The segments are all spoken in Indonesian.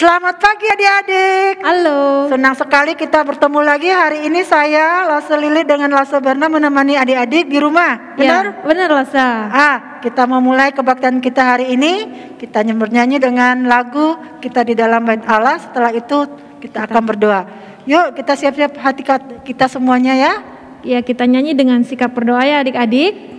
Selamat pagi adik-adik. Halo. Senang sekali kita bertemu lagi. Hari ini saya, Lasa Lili dengan Lasa Berna menemani adik-adik di rumah. Benar? Ya, benar Lasa. Kita memulai kebaktian kita hari ini. Kita bernyanyi dengan lagu Kita di Dalam Bait Allah. Setelah itu kita akan berdoa. Yuk kita siap-siap hati kita semuanya ya. Ya, kita nyanyi dengan sikap berdoa ya adik-adik.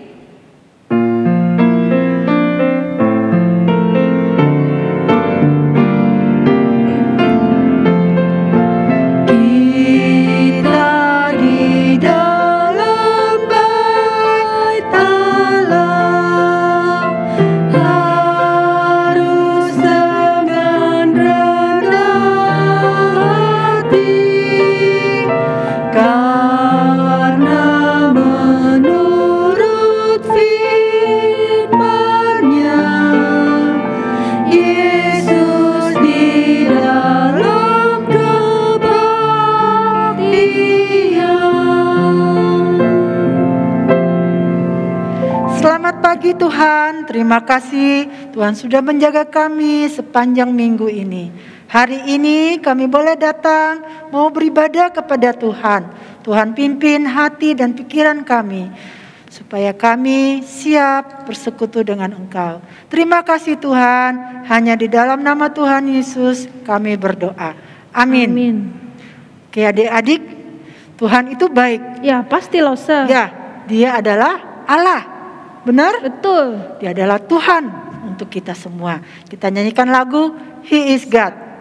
Pagi Tuhan, terima kasih Tuhan sudah menjaga kami sepanjang minggu ini. Hari ini kami boleh datang mau beribadah kepada Tuhan. Tuhan pimpin hati dan pikiran kami supaya kami siap bersekutu dengan Engkau. Terima kasih Tuhan, hanya di dalam nama Tuhan Yesus kami berdoa. Amin. Amin. Oke adik-adik, Tuhan itu baik. Ya pasti Lasa. Ya, Dia adalah Allah. Benar? Betul. Dia adalah Tuhan untuk kita semua. Kita nyanyikan lagu He is God.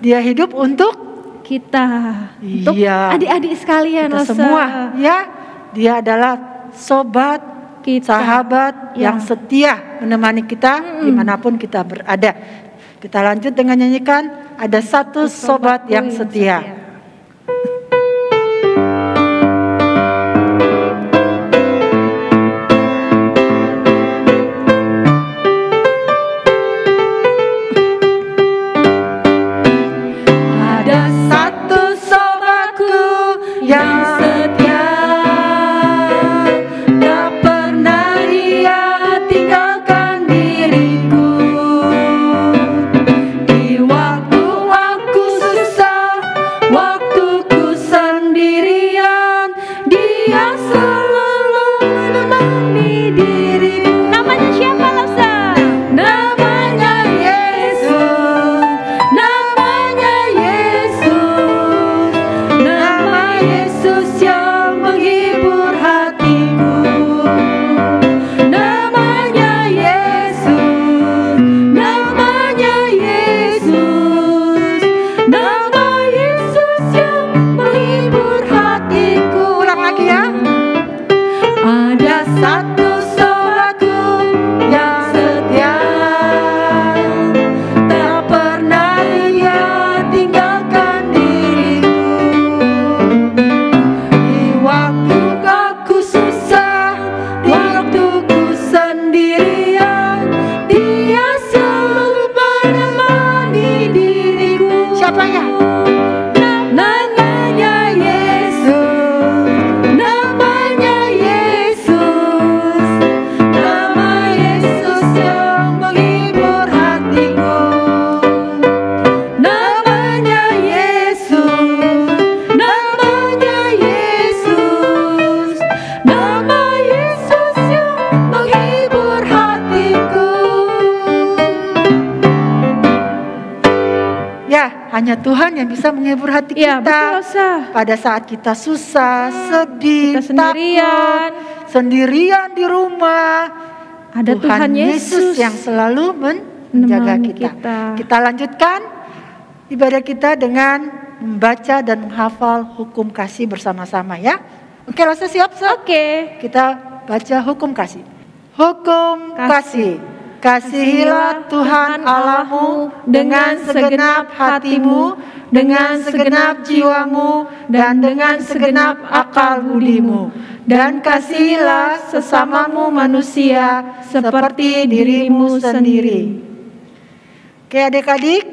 Dia hidup untuk kita, untuk adik-adik sekalian, kita semua. Ya, Dia adalah sobat, sahabat yang setia menemani kita dimanapun kita berada. Kita lanjut dengan nyanyikan Ada Satu Sobat yang Setia. Waktu hanya Tuhan yang bisa menghibur hati Iya, kita. betul, Lause. Pada saat kita susah, sedih, Kita sendirian. takut, sendirian di rumah, Ada Tuhan Yesus yang selalu menjaga menemani kita. Kita lanjutkan ibadah kita dengan membaca dan menghafal hukum kasih bersama-sama ya. Oke, Lause siap? Oke. Kita baca hukum kasih. Hukum kasih. Kasihilah Tuhan Allahmu dengan segenap hatimu, dengan segenap jiwamu, dan dengan segenap akal budimu. Dan kasihilah sesamamu manusia seperti dirimu sendiri. Oke adik-adik,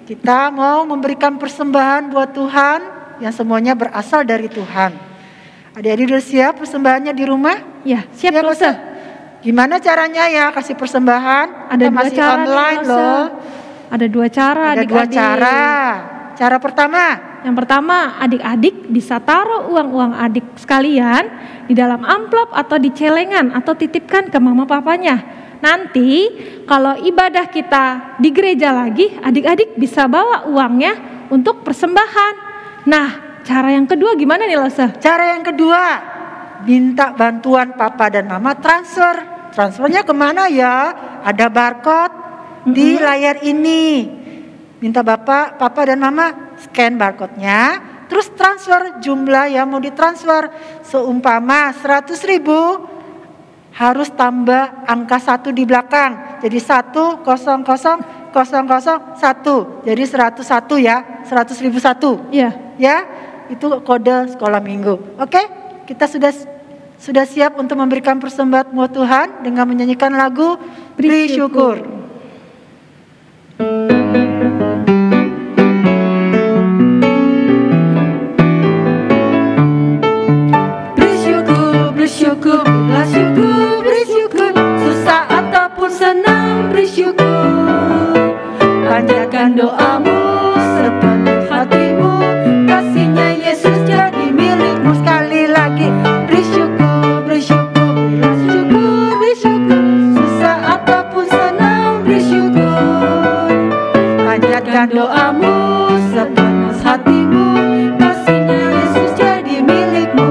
kita mau memberikan persembahan buat Tuhan yang semuanya berasal dari Tuhan. Adik-adik udah siap persembahannya di rumah? Ya, siap Lause. Gimana caranya ya kasih persembahan? Ada dua masih cara online nih, loh. Ada dua cara Ada adik-adik. dua cara. Cara pertama. Yang pertama, adik-adik bisa taruh uang-uang adik sekalian di dalam amplop atau di celengan atau titipkan ke mama papanya. Nanti kalau ibadah kita di gereja lagi, adik-adik bisa bawa uangnya untuk persembahan. Nah, cara yang kedua gimana nih Lause? Cara yang kedua, minta bantuan papa dan mama transfer. Transfernya kemana ya? Ada barcode di layar ini. Minta papa dan mama scan barcode-nya, terus transfer jumlah yang mau ditransfer. Seumpama 100.000 harus tambah angka 1 di belakang. Jadi 100.001. Jadi 101 ya, 100.001. Iya. Ya, itu kode sekolah minggu. Oke, kita sudah siap untuk memberikan persembahan buat Tuhan dengan menyanyikan lagu Beri Syukur. Bersyukur, berilah syukur, beri syukur, susah ataupun senang beri syukur. Panjatkan doamu sepenuh hatimu, kasihnya Yesus jadi milikmu. Sekali lagi, beri syukur, berilah syukur, beri syukur, susah ataupun senang beri syukur. Panjatkan doamu sepenuh hatimu, kasihnya Yesus jadi milikmu.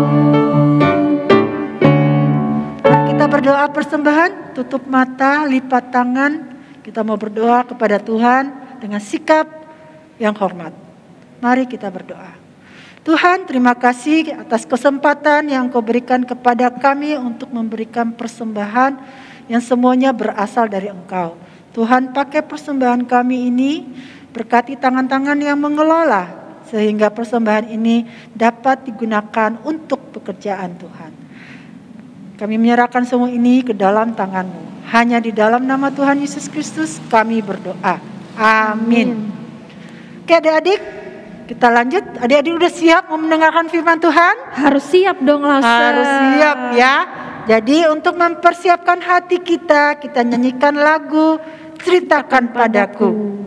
Kita berdoa persembahan, tutup mata, lipat tangan. Kita mau berdoa kepada Tuhan dengan sikap yang hormat. Mari kita berdoa. Tuhan, terima kasih atas kesempatan yang Kau berikan kepada kami untuk memberikan persembahan yang semuanya berasal dari Engkau. Tuhan, pakai persembahan kami ini, berkati tangan-tangan yang mengelola, sehingga persembahan ini dapat digunakan untuk pekerjaan Tuhan. Kami menyerahkan semua ini ke dalam tangan-Mu. Hanya di dalam nama Tuhan Yesus Kristus kami berdoa. Amin. Oke adik-adik, kita lanjut. Adik-adik udah siap mau mendengarkan firman Tuhan? Harus siap dong Lause. Harus siap ya. Jadi untuk mempersiapkan hati kita nyanyikan lagu Ceritakan Padaku.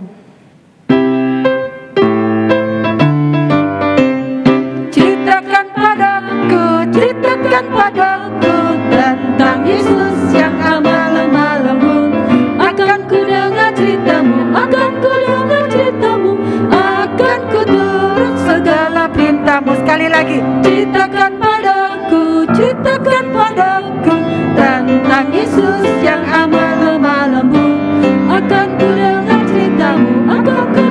Ceritakan padaku tentang Yesus yang amat lemah lembut. Akan ku dengar ceritamu, akan ku turut segala perintahmu. Sekali lagi, ceritakan padaku tentang Yesus yang amat lemah lembut. Akan ku dengar ceritamu, akan ku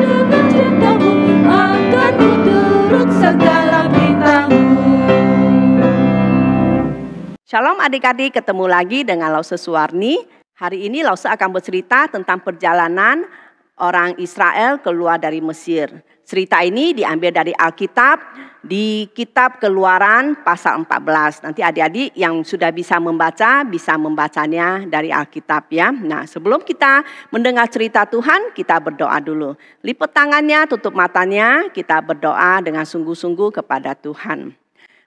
turut segala perintahmu. Shalom adik-adik, ketemu lagi dengan Lause Suwarni. Hari ini Lause akan bercerita tentang perjalanan orang Israel keluar dari Mesir. Cerita ini diambil dari Alkitab, di kitab Keluaran pasal 14. Nanti adik-adik yang sudah bisa membacanya dari Alkitab ya. Nah, sebelum kita mendengar cerita Tuhan, kita berdoa dulu. Lipat tangannya, tutup matanya, kita berdoa dengan sungguh-sungguh kepada Tuhan.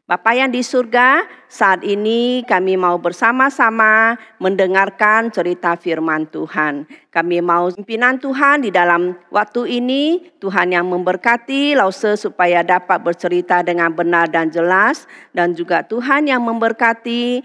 Bapa yang di surga, saat ini kami mau bersama-sama mendengarkan cerita firman Tuhan. Kami mau pimpinan Tuhan di dalam waktu ini, Tuhan yang memberkati Lause supaya dapat bercerita dengan benar dan jelas. Dan juga Tuhan yang memberkati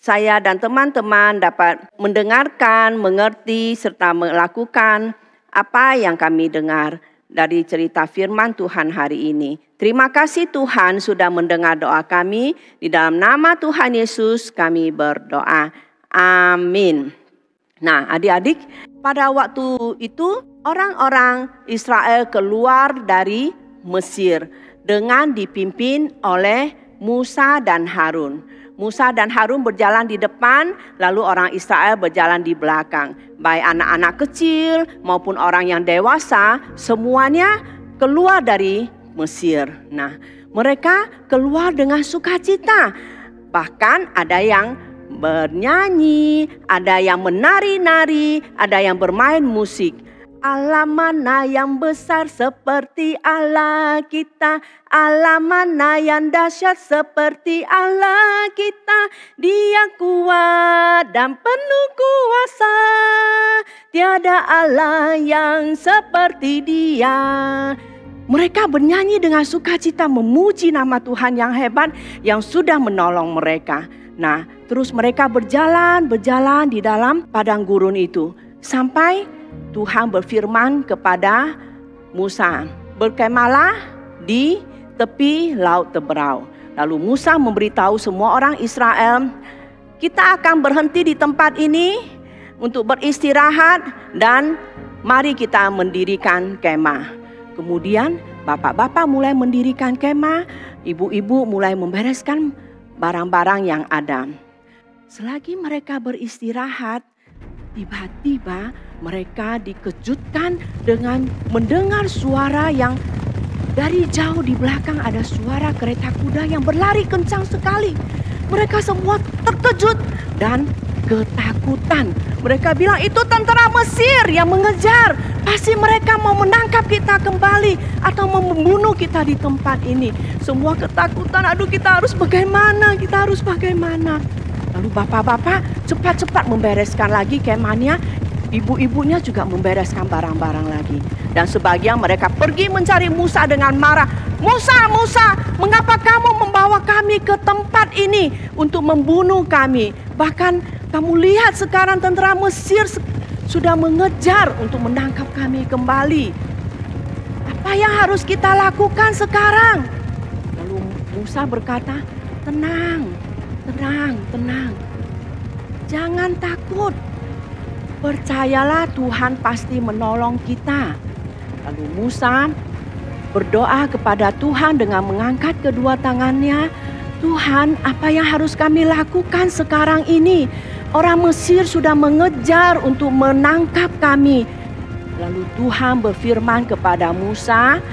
saya dan teman-teman dapat mendengarkan, mengerti, serta melakukan apa yang kami dengar. dari cerita firman Tuhan hari ini. Terima kasih Tuhan sudah mendengar doa kami. Di dalam nama Tuhan Yesus kami berdoa. Amin. Nah, adik-adik, pada waktu itu orang-orang Israel keluar dari Mesir dengan dipimpin oleh Musa dan Harun. Musa dan Harun berjalan di depan, lalu orang Israel berjalan di belakang. Baik anak-anak kecil maupun orang yang dewasa, semuanya keluar dari Mesir. Nah, mereka keluar dengan sukacita. Bahkan ada yang bernyanyi, ada yang menari-nari, ada yang bermain musik. Allah mana yang besar seperti Allah kita, Allah mana yang dahsyat seperti Allah kita. Dia kuat dan penuh kuasa, tiada Allah yang seperti Dia. Mereka bernyanyi dengan sukacita memuji nama Tuhan yang hebat yang sudah menolong mereka. Nah, terus mereka berjalan di dalam padang gurun itu sampai Tuhan berfirman kepada Musa, berkemahlah di tepi laut Teberau. Lalu Musa memberitahu semua orang Israel, kita akan berhenti di tempat ini untuk beristirahat dan mari kita mendirikan kemah. Kemudian bapak-bapak mulai mendirikan kemah, ibu-ibu mulai membereskan barang-barang yang ada. Selagi mereka beristirahat, tiba-tiba mereka dikejutkan dengan mendengar suara yang dari jauh di belakang ada suara kereta kuda yang berlari kencang sekali. Mereka semua terkejut dan ketakutan. Mereka bilang itu tentara Mesir yang mengejar. Pasti mereka mau menangkap kita kembali atau mau membunuh kita di tempat ini. Semua ketakutan, aduh kita harus bagaimana, kita harus bagaimana. Lalu bapak-bapak cepat-cepat membereskan lagi kemahnya. Ibu-ibunya juga membereskan barang-barang lagi. Dan sebagian mereka pergi mencari Musa dengan marah. Musa, Musa, mengapa kamu membawa kami ke tempat ini untuk membunuh kami? Bahkan kamu lihat sekarang tentara Mesir sudah mengejar untuk menangkap kami kembali. Apa yang harus kita lakukan sekarang? Lalu Musa berkata, tenang, tenang, tenang. Jangan takut. Percayalah Tuhan pasti menolong kita. Lalu Musa berdoa kepada Tuhan dengan mengangkat kedua tangannya. Tuhan, apa yang harus kami lakukan sekarang ini? Orang Mesir sudah mengejar untuk menangkap kami. Lalu Tuhan berfirman kepada Musa,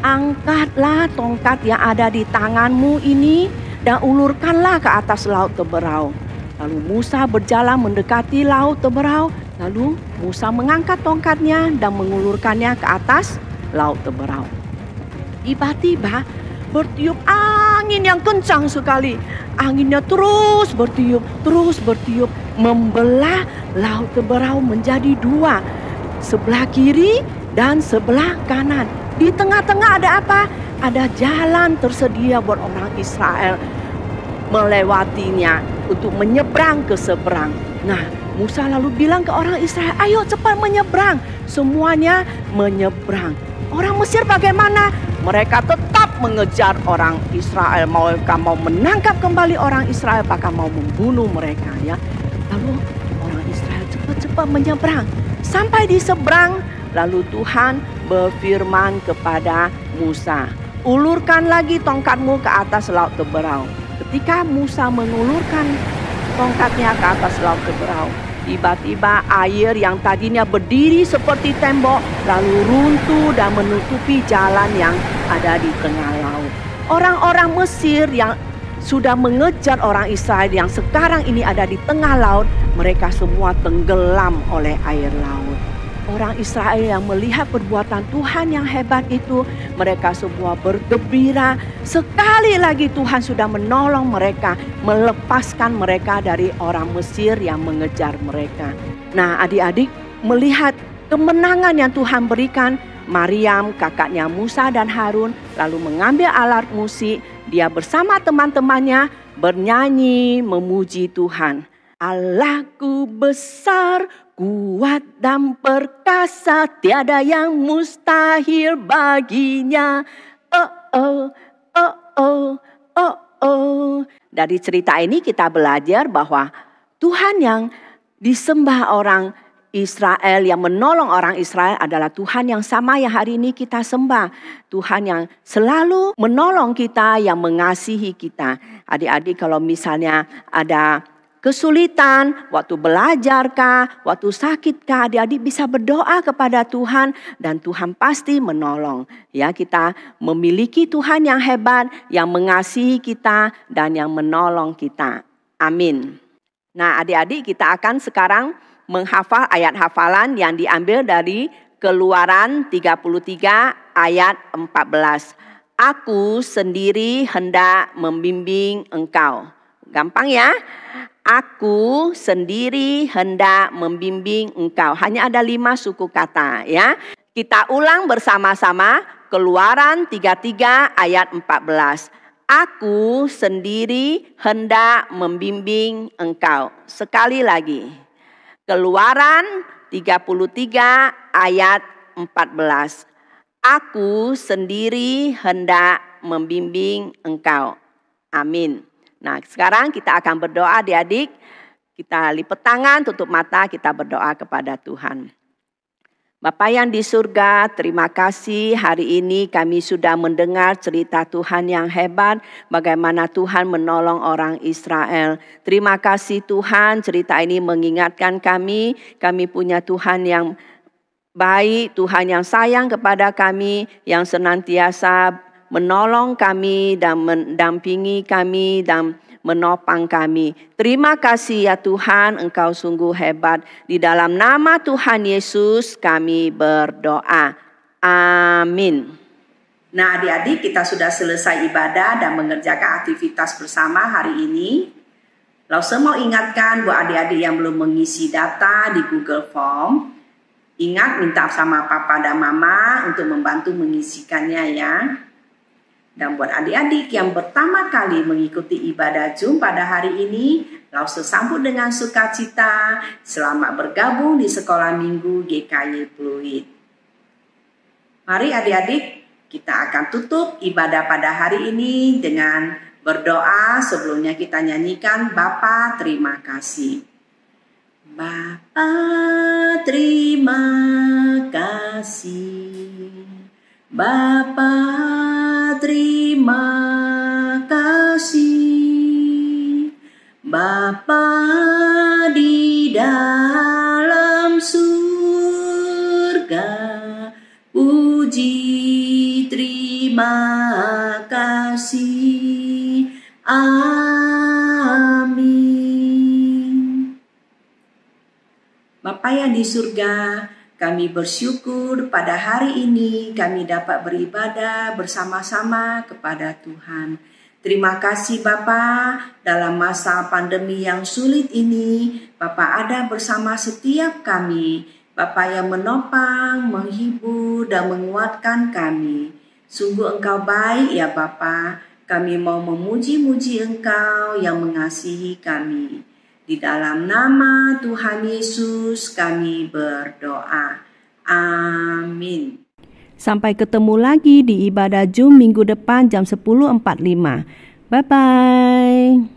angkatlah tongkat yang ada di tanganmu ini dan ulurkanlah ke atas laut Teberau. Lalu Musa berjalan mendekati laut Teberau. Lalu Musa mengangkat tongkatnya dan mengulurkannya ke atas laut Teberau. Tiba-tiba bertiup angin yang kencang sekali. Anginnya terus bertiup, membelah laut Teberau menjadi dua. Sebelah kiri dan sebelah kanan. Di tengah-tengah ada apa? Ada jalan tersedia buat orang Israel melewatinya untuk menyeberang ke seberang. Nah, Musa lalu bilang ke orang Israel, ayo cepat menyeberang. Semuanya menyeberang. Orang Mesir bagaimana? Mereka tetap mengejar orang Israel. Mereka mau menangkap kembali orang Israel, bahkan mau membunuh mereka, ya. Lalu orang Israel cepat-cepat menyeberang. Sampai di seberang, lalu Tuhan berfirman kepada Musa, ulurkan lagi tongkatmu ke atas laut Teberau. Ketika Musa mengulurkan tongkatnya ke atas laut Teberau, tiba-tiba air yang tadinya berdiri seperti tembok lalu runtuh dan menutupi jalan yang ada di tengah laut. Orang-orang Mesir yang sudah mengejar orang Israel yang sekarang ini ada di tengah laut, mereka semua tenggelam oleh air laut. Orang Israel yang melihat perbuatan Tuhan yang hebat itu, mereka semua bergembira. Sekali lagi Tuhan sudah menolong mereka, melepaskan mereka dari orang Mesir yang mengejar mereka. Nah, adik-adik, melihat kemenangan yang Tuhan berikan, Maryam, kakaknya Musa dan Harun, lalu mengambil alat musik. Dia bersama teman-temannya bernyanyi memuji Tuhan. Allahku besar, kuat dan perkasa, tiada yang mustahil baginya. Oh oh, oh oh, oh oh. Dari cerita ini kita belajar bahwa Tuhan yang disembah orang Israel, yang menolong orang Israel adalah Tuhan yang sama yang hari ini kita sembah. Tuhan yang selalu menolong kita, yang mengasihi kita. Adik-adik, kalau misalnya ada kesulitan, waktu belajar kah, waktu sakit kah, adik-adik bisa berdoa kepada Tuhan dan Tuhan pasti menolong. Ya, kita memiliki Tuhan yang hebat, yang mengasihi kita dan yang menolong kita. Amin. Nah, adik-adik, kita akan sekarang menghafal ayat hafalan yang diambil dari Keluaran 33 ayat 14. Aku sendiri hendak membimbing engkau. Gampang ya? Aku sendiri hendak membimbing engkau. Hanya ada 5 suku kata ya. Kita ulang bersama-sama Keluaran 33 ayat 14. Aku sendiri hendak membimbing engkau. Sekali lagi. Keluaran 33 ayat 14. Aku sendiri hendak membimbing engkau. Amin. Nah, sekarang kita akan berdoa adik-adik. Kita lipat tangan, tutup mata, kita berdoa kepada Tuhan. Bapa yang di surga, terima kasih hari ini kami sudah mendengar cerita Tuhan yang hebat. Bagaimana Tuhan menolong orang Israel. Terima kasih Tuhan, cerita ini mengingatkan kami punya Tuhan yang baik, Tuhan yang sayang kepada kami, yang senantiasa menolong kami dan mendampingi kami dan menopang kami. Terima kasih ya Tuhan, Engkau sungguh hebat. Di dalam nama Tuhan Yesus kami berdoa. Amin. Nah adik-adik, kita sudah selesai ibadah dan mengerjakan aktivitas bersama hari ini. Lalu saya mau ingatkan buat adik-adik yang belum mengisi data di Google Form. Ingat minta sama papa dan mama untuk membantu mengisikannya ya. Dan buat adik-adik yang pertama kali mengikuti ibadah Zoom pada hari ini, langsung sambut dengan sukacita. Selamat bergabung di Sekolah Minggu GKY Pluit. Mari adik-adik, kita akan tutup ibadah pada hari ini dengan berdoa. Sebelumnya kita nyanyikan Bapa terima kasih. Bapa terima kasih. Bapa terima kasih. Bapa di dalam surga, puji terima kasih. Amin. Bapa yang di surga, kami bersyukur pada hari ini kami dapat beribadah bersama-sama kepada Tuhan. Terima kasih Bapa, dalam masa pandemi yang sulit ini, Bapa ada bersama setiap kami. Bapa yang menopang, menghibur, dan menguatkan kami. Sungguh Engkau baik ya Bapa, kami mau memuji-muji Engkau yang mengasihi kami. Di dalam nama Tuhan Yesus kami berdoa. Amin. Sampai ketemu lagi di ibadah Zoom minggu depan jam 10.45. Bye-bye.